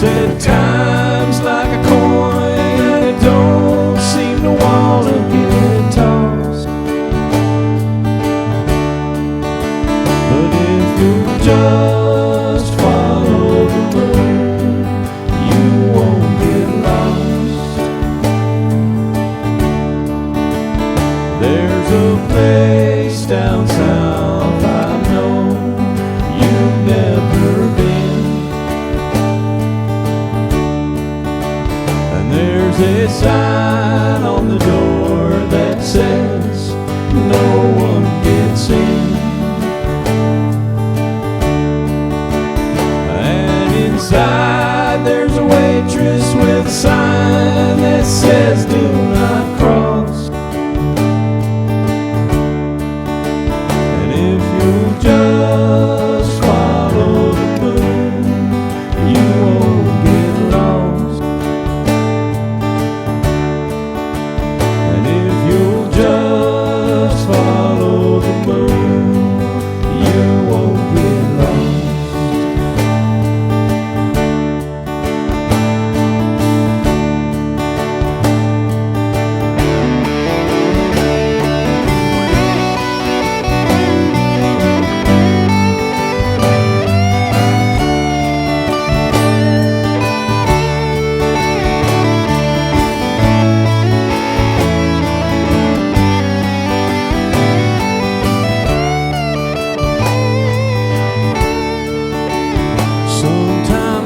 Said time's like a coin and it don't seem to want to get tossed. But if you just follow the moon, you won't get lost. There's a place down south I know you've never been. There's a sign on the door that says no one gets in. And inside there's a waitress with a sign that says do not cross. And if you just follow the moon, you won't get lost. Just follow the moon, you won't get lost.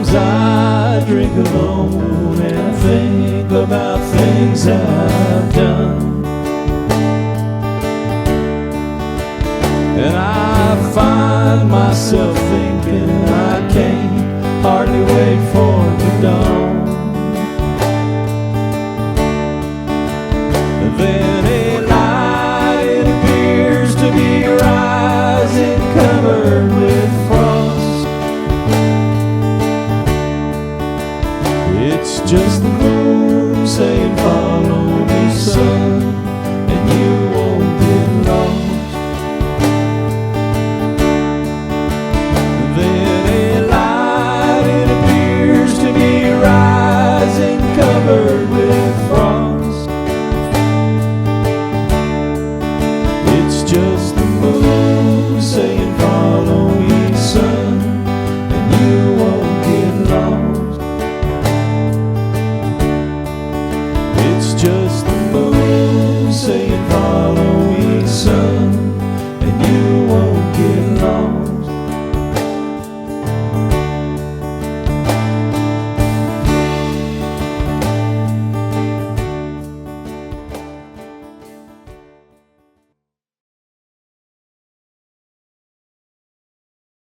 I drink alone and I think about things I've done, and I find myself thinking I can't hardly wait for the dawn. Then